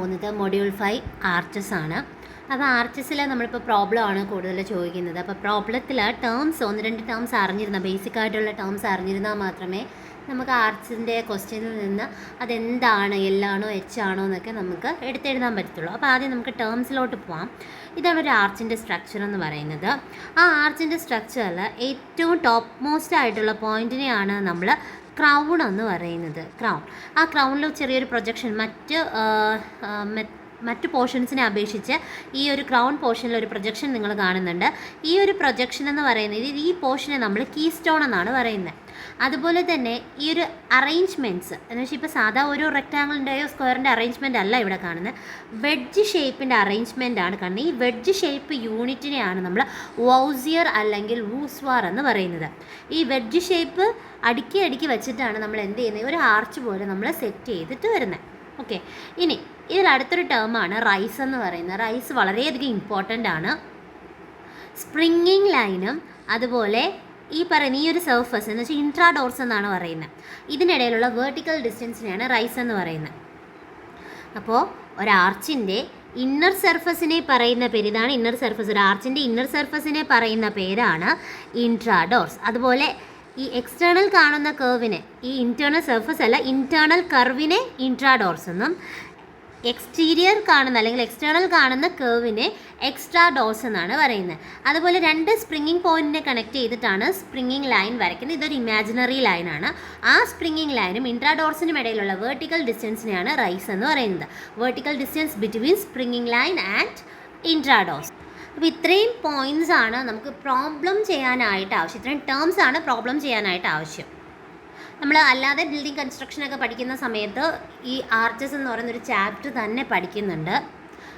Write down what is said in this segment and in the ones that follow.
പോകുന്നത് module 5 arches ആണ്. അപ്പോൾ ആർച്ചസിൽ നമ്മളിപ്പോൾ പ്രോബ്ലം ആണ് കൂടുതൽ ചോദിക്കുന്നത്. അപ്പോൾ പ്രോബ്ലത്തിൽ ടേംസ് 1-2 ടേംസ് അറിഞ്ഞിരുന്നാൽ, ബേസിക് ആയിട്ടുള്ള ടേംസ് അറിഞ്ഞിരുന്നാൽ മാത്രമേ നമുക്ക് ആർട്സിൻ്റെ ക്വസ്റ്റ്യനിൽ നിന്ന് അതെന്താണ്, എൽ ആണോ എച്ച് ആണോ എന്നൊക്കെ നമുക്ക് എടുത്തെഴുതാൻ പറ്റത്തുള്ളൂ. അപ്പോൾ ആദ്യം നമുക്ക് ടേംസിലോട്ട് പോകാം. ഇതാണ് ഒരു ആർച്ചിൻ്റെ സ്ട്രക്ചർ എന്ന് പറയുന്നത്. ആ ആർച്ചിൻ്റെ സ്ട്രക്ചറിൽ ഏറ്റവും ടോപ്പ് മോസ്റ്റ് ആയിട്ടുള്ള പോയിൻറ്റിനെയാണ് നമ്മൾ ക്രൗൺ എന്ന് പറയുന്നത്. ക്രൗൺ, ആ ക്രൗണിൽ ചെറിയൊരു പ്രൊജക്ഷൻ മറ്റ് പോർഷൻസിനെ അപേക്ഷിച്ച് ഈ ഒരു ക്രൗൺ പോർഷനിൽ ഒരു പ്രൊജക്ഷൻ നിങ്ങൾ കാണുന്നുണ്ട്. ഈ ഒരു പ്രൊജക്ഷൻ എന്ന് പറയുന്നത് ഈ പോർഷനെ നമ്മൾ കീ സ്റ്റോൺ എന്നാണ് പറയുന്നത്. അതുപോലെ തന്നെ ഈ ഒരു അറേഞ്ച്മെൻറ്റ്സ് എന്ന് വെച്ചാൽ ഇപ്പോൾ സാധാ ഒരു റെക്റ്റാങ്കിളിൻ്റെയോ സ്ക്വയറിൻ്റെ അറേഞ്ച്മെൻ്റ് അല്ല ഇവിടെ കാണുന്നത്, വെഡ്ജ് ഷേപ്പിൻ്റെ അറേഞ്ച്മെൻ്റ് ആണ് കാണുന്നത്. ഈ വെഡ്ജ് ഷേപ്പ് യൂണിറ്റിനെയാണ് നമ്മൾ വൗസിയർ അല്ലെങ്കിൽ വൂസ്വാർ എന്ന് പറയുന്നത്. ഈ വെഡ്ജ് ഷേപ്പ് അടുക്കി വെച്ചിട്ടാണ് നമ്മൾ എന്ത് ചെയ്യുന്നത്, ഒരു ആർച്ച് പോലെ നമ്മൾ സെറ്റ് ചെയ്തിട്ട് വരുന്നത്. ഓക്കെ, ഇനി ഇതിൽ അടുത്തൊരു ടേമാണ് റൈസ് എന്ന് പറയുന്നത്. റൈസ് വളരെയധികം ഇമ്പോർട്ടൻ്റ് ആണ്. സ്പ്രിങ്ങിങ് ലൈനും അതുപോലെ ഈ പറയുന്ന ഈ ഒരു സർഫസ് എന്ന് വെച്ചാൽ ഇൻട്രാഡോർസ് എന്നാണ് പറയുന്നത്. ഇതിനിടയിലുള്ള വേർട്ടിക്കൽ ഡിസ്റ്റൻസിനെയാണ് റൈസ് എന്ന് പറയുന്നത്. അപ്പോൾ ഒരു ആർച്ചിൻ്റെ ഇന്നർ സർഫസിനെ പറയുന്ന പേര്, ഇതാണ് ഇന്നർ സർഫസ്. ഒരു ആർച്ചിൻ്റെ ഇന്നർ സർഫസിനെ പറയുന്ന പേരാണ് ഇൻട്രാഡോർസ്. അതുപോലെ ഈ എക്സ്റ്റേണൽ കാണുന്ന കർവിനെ, ഈ ഇൻറ്റേർണൽ സർഫസ് അല്ല, ഇൻറ്റേർണൽ കർവിനെ ഇൻട്രാഡോർസ് എന്നും, എക്സ്റ്റീരിയർ കാണുന്ന അല്ലെങ്കിൽ എക്സ്റ്റേണൽ കാണുന്ന കർവിനെ എക്സ്ട്രാഡോർസ് എന്നാണ് പറയുന്നത്. അതുപോലെ രണ്ട് സ്പ്രിങ്ങിങ് പോയിൻറ്റിനെ കണക്ട് ചെയ്തിട്ടാണ് സ്പ്രിങ്ങിങ് ലൈൻ വരയ്ക്കുന്നത്. ഇതൊരു ഇമാജിനറി ലൈനാണ്. ആ സ്പ്രിങ്ങിങ് ലൈനും ഇൻട്രാഡോർസിനും ഇടയിലുള്ള വേർട്ടിക്കൽ ഡിസ്റ്റൻസിനെയാണ് റൈസ് എന്ന് പറയുന്നത്. Vertical distance between springing line and intrados. അപ്പോൾ ഇത്രയും പോയിൻറ്റ്സ് ആണ് നമുക്ക് പ്രോബ്ലം ചെയ്യാനായിട്ട് ആവശ്യം. ഇത്രയും ടേംസ് ആണ് പ്രോബ്ലം ചെയ്യാനായിട്ട് ആവശ്യം. നമ്മൾ അല്ലാതെ ബിൽഡിംഗ് കൺസ്ട്രക്ഷനൊക്കെ പഠിക്കുന്ന സമയത്ത് ഈ ആർച്ചസ് എന്ന് പറയുന്നൊരു ചാപ്റ്റർ തന്നെ പഠിക്കുന്നുണ്ട്.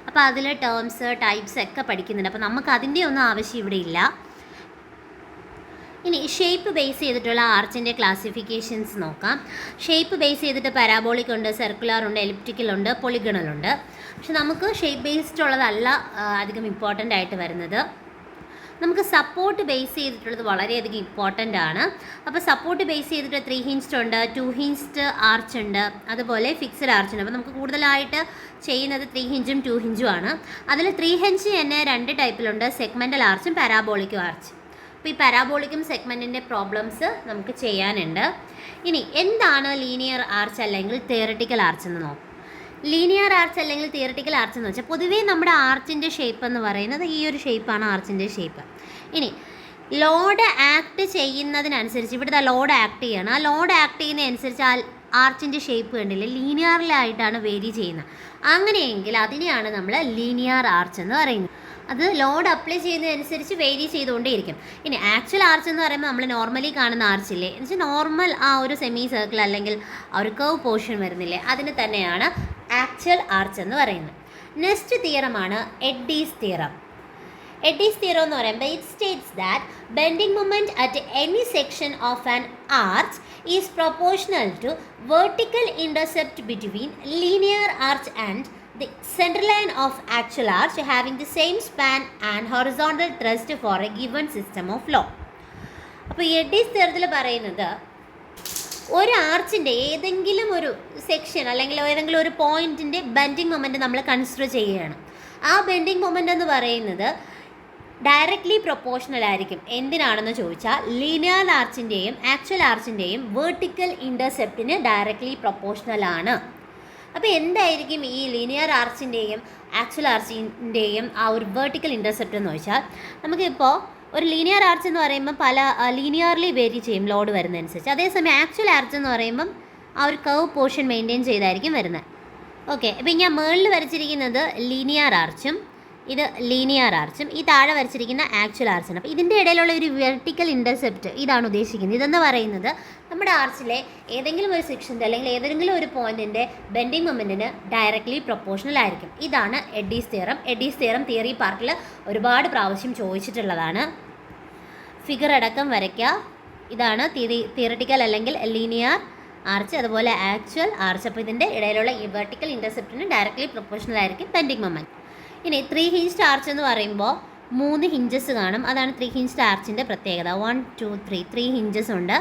അപ്പോൾ അതിൽ ടേംസ് ടൈപ്സ് ഒക്കെ പഠിക്കുന്നുണ്ട്. അപ്പോൾ നമുക്ക് അതിൻ്റെ ഒന്നും ആവശ്യം ഇവിടെ ഇല്ല. ഇനി ഷേപ്പ് ബേസ് ചെയ്തിട്ടുള്ള ആർച്ചിൻ്റെ ക്ലാസിഫിക്കേഷൻസ് നോക്കാം. ഷേപ്പ് ബേസ് ചെയ്തിട്ട് പാരാബോളിക് ഉണ്ട്, സർക്കുലർ ഉണ്ട്, എലിപ്റ്റിക്കൽ ഉണ്ട്, പൊളിഗണൽ ഉണ്ട്. പക്ഷെ നമുക്ക് ഷേപ്പ് ബേസ്ഡ് ഉള്ളതല്ല അധികം ഇമ്പോർട്ടൻ്റ് ആയിട്ട് വരുന്നത്. നമുക്ക് സപ്പോർട്ട് ബേസ് ചെയ്തിട്ടുള്ളത് വളരെയധികം ഇമ്പോർട്ടൻ്റ് ആണ്. അപ്പോൾ സപ്പോർട്ട് ബേസ് ചെയ്തിട്ട് 3 ഹിഞ്ച്ഡ് ഉണ്ട്, 2 ഹിഞ്ച്ഡ് ആർച്ച് ഉണ്ട്, അതുപോലെ ഫിക്സഡ് ആർച്ച് ഉണ്ട്. അപ്പോൾ നമുക്ക് കൂടുതലായിട്ട് ചെയ്യുന്നത് 3 ഹിഞ്ചും 2 ഹിഞ്ചും ആണ്. അതിൽ 3 ഹിഞ്ച് തന്നെ 2 ടൈപ്പിലുണ്ട്, സെഗ്മെൻ്റൽ ആർച്ചും പാരാബോളിക്കും ആർച്ച്. അപ്പോൾ ഈ പാരാബോളിക്കും സെഗ്മെൻറ്റിൻ്റെ പ്രോബ്ലംസ് നമുക്ക് ചെയ്യാനുണ്ട്. ഇനി എന്താണ് ലീനിയർ ആർച്ച് അല്ലെങ്കിൽ തിയററ്റിക്കൽ ആർച്ച് എന്ന് നോക്കാം. ലീനിയർ ആർച്ച് അല്ലെങ്കിൽ തിയററ്റിക്കൽ ആർച്ച് എന്ന് വെച്ചാൽ പൊതുവേ നമ്മുടെ ആർച്ചിൻ്റെ ഷേപ്പ് എന്ന് പറയുന്നത് ഈ ഒരു ഷേപ്പാണ് ആർച്ചിൻ്റെ ഷേപ്പ്. ഇനി ലോഡ് ആക്ട് ചെയ്യുന്നതിനനുസരിച്ച് ഇവിടുത്തെ ലോഡ് ആക്ട് ചെയ്യണം. ആ ലോഡ് ആക്ട് ചെയ്യുന്നതനുസരിച്ച് ആ ആർച്ചിൻ്റെ ഷേപ്പ് കണ്ടില്ലേ ലീനിയറിലായിട്ടാണ് വേരി ചെയ്യുന്നത്. അങ്ങനെയെങ്കിൽ അതിനെയാണ് നമ്മൾ ലീനിയർ ആർച്ച് എന്ന് പറയുന്നത്. അത് ലോഡ് അപ്ലൈ ചെയ്യുന്നതനുസരിച്ച് വേരി ചെയ്തുകൊണ്ടേയിരിക്കും. ഇനി ആക്ച്വൽ ആർച്ച് എന്ന് പറയുമ്പോൾ നമ്മൾ നോർമലി കാണുന്ന ആർച്ചില്ലേ എന്ന് വെച്ചാൽ നോർമൽ ആ ഒരു സെമി സർക്കിൾ അല്ലെങ്കിൽ ആ ഒരു കർവ് പോർഷൻ വരുന്നില്ലേ, അതിന് തന്നെയാണ് ആക്ച്വൽ ആർച്ച് എന്ന് പറയുന്നത്. നെക്സ്റ്റ് തിയറമാണ് എഡ്ഡീസ് തിയറം. എഡ്ഡീസ് തിയറം എന്ന് പറയുമ്പോൾ it states that bending moment at any section of an arch is proportional to vertical intercept between linear arch and the center line of actual arch having the same span and horizontal thrust for a given system of law. അപ്പോൾ Eddie's തിയറത്തിൽ പറയുന്നത് ഒരു ആർച്ചിൻ്റെ ഏതെങ്കിലും ഒരു section അല്ലെങ്കിൽ ഏതെങ്കിലും ഒരു പോയിൻറ്റിൻ്റെ bending moment നമ്മൾ consider ചെയ്യുകയാണ്. ആ ബെൻഡിങ് മൊമെൻറ്റ് എന്ന് പറയുന്നത് ഡയറക്റ്റ്ലി പ്രൊപ്പോർഷണൽ ആയിരിക്കും. എന്തിനാണെന്ന് ചോദിച്ചാൽ ലീനിയർ ആർച്ചിൻ്റെയും ആക്ച്വൽ ആർച്ചിൻ്റെയും വേർട്ടിക്കൽ ഇൻ്റർസെപ്റ്റിന് ഡയറക്റ്റ്ലി പ്രൊപ്പോർഷണൽ ആണ്. അപ്പോൾ എന്തായിരിക്കും ഈ ലീനിയർ ആർച്ചിൻ്റെയും ആക്ച്വൽ ആർച്ചിൻ്റെയും ആ ഒരു വേർട്ടിക്കൽ ഇൻ്റർസെപ്റ്റ് എന്ന് വെച്ചാൽ, നമുക്കിപ്പോൾ ഒരു ലീനിയർ ആർച്ച് എന്ന് പറയുമ്പോൾ പല ലീനിയർലി വേരി ചെയ്യും ലോഡ് വരുന്നതനുസരിച്ച്. അതേസമയം ആക്ച്വൽ ആർച്ച് എന്ന് പറയുമ്പം ആ ഒരു കർവ് പോർഷൻ മെയിൻറ്റെയിൻ ചെയ്തായിരിക്കും വരുന്നത്. ഓക്കെ, അപ്പോൾ ഞാൻ മുകളിൽ വരച്ചിരിക്കുന്നത് ലീനിയർ ആർച്ചും ഇത് ലീനിയർ ആർച്ചും ഈ താഴെ വരച്ചിരിക്കുന്ന ആക്ച്വൽ ആർച്ചാണ്. അപ്പോൾ ഇതിൻ്റെ ഇടയിലുള്ള ഒരു വെർട്ടിക്കൽ ഇൻ്റർസെപ്റ്റ് ഇതാണ് ഉദ്ദേശിക്കുന്നത്. ഇതെന്ന് പറയുന്നത് നമ്മുടെ ആർച്ചിലെ ഏതെങ്കിലും ഒരു സെക്ഷൻ്റെ അല്ലെങ്കിൽ ഏതെങ്കിലും ഒരു പോയിൻറ്റിൻ്റെ ബെൻഡിങ് മൊമെൻറ്റിന് ഡയറക്റ്റ്ലി പ്രൊപ്പോർഷണൽ ആയിരിക്കും. ഇതാണ് Eddie's theorem. Eddy's theorem theory പാർട്ടിൽ ഒരുപാട് പ്രാവശ്യം ചോദിച്ചിട്ടുള്ളതാണ്. ഫിഗർ അടക്കം വരയ്ക്കുക. ഇതാണ് തിയററ്റിക്കൽ അല്ലെങ്കിൽ ലീനിയർ ആർച്ച്, അതുപോലെ ആക്ച്വൽ ആർച്ച്. അപ്പോൾ ഇതിൻ്റെ ഇടയിലുള്ള ഈ വെർട്ടിക്കൽ ഇൻ്റർസെപ്റ്റിന് ഡയറക്റ്റ്ലി പ്രൊപ്പോർഷണൽ ആയിരിക്കും ബെൻഡിങ് മൊമെൻറ്റ്. ഇനി 3 ഹിഞ്ച്ഡ് ആർച്ച് എന്ന് പറയുമ്പോൾ 3 ഹിഞ്ചസ് കാണും. അതാണ് 3 ഹിഞ്ച്ഡ് ആർച്ചിൻ്റെ പ്രത്യേകത. 1 2 3 ഹിഞ്ചസ് ഉണ്ട്.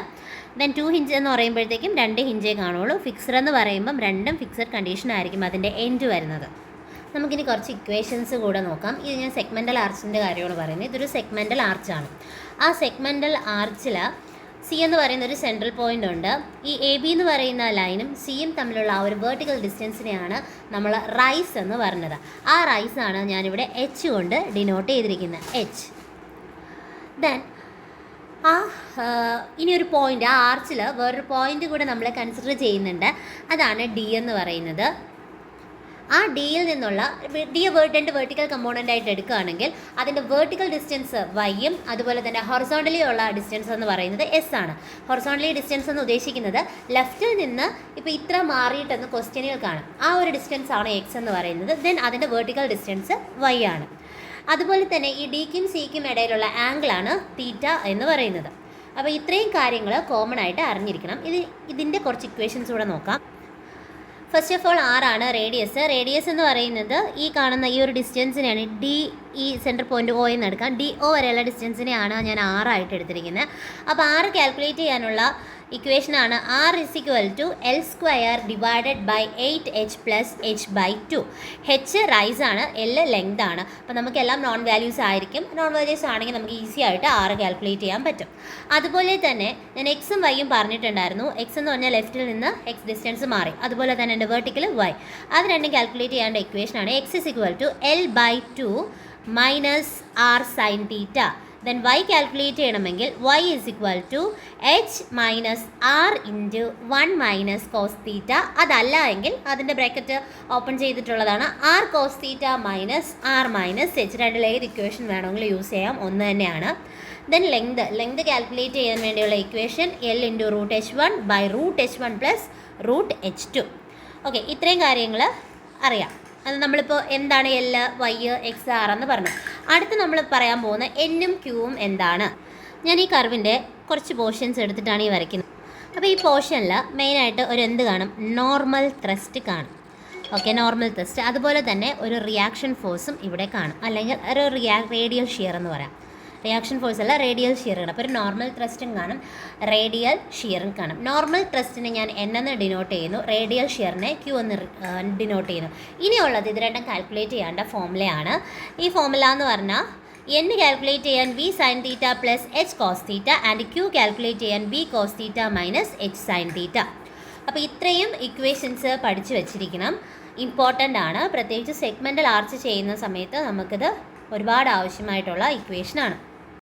ദെൻ 2 ഹിഞ്ച് എന്ന് പറയുമ്പോഴത്തേക്കും 2 ഹിഞ്ചേ കാണുള്ളൂ. ഫിക്സഡ് എന്ന് പറയുമ്പം രണ്ടും ഫിക്സഡ് കണ്ടീഷൻ ആയിരിക്കും അതിൻ്റെ എൻഡ് വരുന്നത്. നമുക്കിനി കുറച്ച് ഇക്വേഷൻസ് കൂടെ നോക്കാം. ഇത് ഞാൻ സെഗ്മെൻ്റൽ ആർച്ചിൻ്റെ കാര്യമാണ് പറയുന്നത്. ഇതൊരു സെഗ്മെൻ്റൽ ആർച്ചാണ്. ആ സെഗ്മെൻ്റൽ ആർച്ചിൽ സി എന്ന് പറയുന്ന ഒരു സെൻട്രൽ പോയിൻ്റ് ഉണ്ട്. ഈ എ ബി എന്ന് പറയുന്ന ലൈനും സിയും തമ്മിലുള്ള ആ ഒരു വേർട്ടിക്കൽ ഡിസ്റ്റൻസിനെയാണ് നമ്മൾ റൈസ് എന്ന് പറഞ്ഞത്. ആ റൈസാണ് ഞാനിവിടെ എച്ച് കൊണ്ട് ഡിനോട്ട് ചെയ്തിരിക്കുന്നത്, എച്ച്. ദെൻ ഇനി ഒരു പോയിൻ്റ്, ആ ആർച്ചിൽ വേറൊരു പോയിൻ്റ് കൂടെ നമ്മൾ കൺസിഡർ ചെയ്യുന്നുണ്ട്. അതാണ് ഡി എന്ന് പറയുന്നത്. ആ ഡിയിൽ നിന്നുള്ള ഡിയെ രണ്ട് വേർട്ടിക്കൽ കമ്പോണൻ്റ് ആയിട്ട് എടുക്കുകയാണെങ്കിൽ അതിൻ്റെ വേർട്ടിക്കൽ ഡിസ്റ്റൻസ് വൈയും അതുപോലെ തന്നെ ഹൊറിസോണ്ടലി ഉള്ള ഡിസ്റ്റൻസ് എന്ന് പറയുന്നത് എസ് ആണ്. ഹൊറിസോണ്ടലി ഡിസ്റ്റൻസ് എന്ന് ഉദ്ദേശിക്കുന്നത് ലെഫ്റ്റിൽ നിന്ന് ഇപ്പോൾ ഇത്ര മാറിയിട്ടെന്ന് ക്വസ്റ്റ്യനിൽ കാണും. ആ ഒരു ഡിസ്റ്റൻസ് ആണ് എക്സ് എന്ന് പറയുന്നത്. ദെൻ അതിൻ്റെ വേർട്ടിക്കൽ ഡിസ്റ്റൻസ് വൈ ആണ്. അതുപോലെ തന്നെ ഈ ഡിക്കും സിക്കും ഇടയിലുള്ള ആംഗിളാണ് തീറ്റ എന്ന് പറയുന്നത്. അപ്പോൾ ഇത്രയും കാര്യങ്ങൾ കോമൺ ആയിട്ട് അറിഞ്ഞിരിക്കണം. ഇതിൻ്റെ കുറച്ച് ഇക്വേഷൻസ് കൂടെ നോക്കാം. ഫസ്റ്റ് ഓഫ് ഓൾ ആറാണ് റേഡിയസ്. റേഡിയസ് എന്ന് പറയുന്നത് ഈ കാണുന്ന ഈ ഒരു ഡിസ്റ്റൻസിനെയാണ് ഡി, ഈ സെൻറ്റർ പോയിൻ്റ് ഒ എന്ന് എടുക്കാം. ഡി ഒ വരെയുള്ള ഡിസ്റ്റൻസിനെയാണ് ഞാൻ ആറായിട്ട് എടുത്തിരിക്കുന്നത്. അപ്പോൾ ആറ് കാൽക്കുലേറ്റ് ചെയ്യാനുള്ള ഇക്വേഷനാണ് R = L² divided by 8h + h/2. h rise ആണ്, L ലെങ്ത് ആണ്. അപ്പോൾ നമുക്കെല്ലാം നോൺ വാല്യൂസ് ആയിരിക്കും. നോൺ വാല്യൂസ് ആണെങ്കിൽ നമുക്ക് ഈസി ആയിട്ട് ആറ് കാൽക്കുലേറ്റ് ചെയ്യാൻ പറ്റും. അതുപോലെ തന്നെ ഞാൻ എക്സും വൈയും പറഞ്ഞിട്ടുണ്ടായിരുന്നു. എക്സ് എന്ന് പറഞ്ഞാൽ ലെഫ്റ്റിൽ നിന്ന് എക്സ് ഡിസ്റ്റൻസ് മാറി. അതുപോലെ തന്നെ എൻ്റെ വെർട്ടിക്കൽ വൈ. അത് രണ്ടും കാൽക്കുലേറ്റ് ചെയ്യേണ്ട ഇക്വേഷനാണ് x = L/2 - r sin θ. Then y calculate ചെയ്യണമെങ്കിൽ y = h - r × 1 - cos θ. അതല്ല എങ്കിൽ അതിൻ്റെ ബ്രാക്കറ്റ് ഓപ്പൺ ചെയ്തിട്ടുള്ളതാണ് r cos θ - r - h. രണ്ടിലേത് ഇക്വേഷൻ വേണമെങ്കിൽ യൂസ് ചെയ്യാം, ഒന്ന് തന്നെയാണ്. ദെൻ ലെങ്ത് കാൽക്കുലേറ്റ് ചെയ്യാൻ വേണ്ടിയുള്ള equation L × √h1 / √h1 + √h2. Okay, ഇത്രയും കാര്യങ്ങൾ അറിയാം. അത് നമ്മളിപ്പോൾ എന്താണ് L, Y, X, R എന്ന് പറഞ്ഞു. അടുത്ത് നമ്മൾ പറയാൻ പോകുന്ന എന്നും ക്യൂവും എന്താണ്. ഞാൻ ഈ കർവിൻ്റെ കുറച്ച് പോർഷൻസ് എടുത്തിട്ടാണ് ഈ വരയ്ക്കുന്നത്. അപ്പോൾ ഈ പോർഷനിൽ മെയിനായിട്ട് ഒരു എന്ത് കാണും, നോർമൽ ത്രസ്റ്റ് കാണും. Okay, normal thrust. അതുപോലെ തന്നെ ഒരു റിയാക്ഷൻ ഫോഴ്സും ഇവിടെ കാണും, അല്ലെങ്കിൽ ഒരു റേഡിയൽ ഷിയർ എന്ന് പറയാം. റിയാക്ഷൻ ഫോഴ്സ് അല്ല, റേഡിയൽ ഷിയർ കാണും. അപ്പോൾ ഒരു നോർമൽ ത്രസ്റ്റും കാണും, റേഡിയൽ ഷിയറും കാണും. നോർമൽ ത്രസ്റ്റിനെ ഞാൻ N എന്ന് ഡിനോട്ട് ചെയ്യുന്നു, റേഡിയൽ ഷിയറിനെ Q എന്ന് ഡിനോട്ട് ചെയ്യുന്നു. ഇനിയുള്ളത് ഇത് രണ്ടും കാൽക്കുലേറ്റ് ചെയ്യേണ്ട ഫോർമുലയാണ്. ഈ ഫോർമുല എന്ന് പറഞ്ഞാൽ N കാൽക്കുലേറ്റ് ചെയ്യാൻ V sin θ + H cos θ and Q calculate ചെയ്യാൻ V cos θ - H sin θ. അപ്പോൾ ഇത്രയും ഇക്വേഷൻസ് പഠിച്ചു വെച്ചിരിക്കണം, ഇമ്പോർട്ടൻ്റ് ആണ്. പ്രത്യേകിച്ച് സെഗ്മെൻ്റൽ ആർച്ച് ചെയ്യുന്ന സമയത്ത് നമുക്കിത് ഒരുപാട് ആവശ്യമായിട്ടുള്ള ഇക്വേഷനാണ്.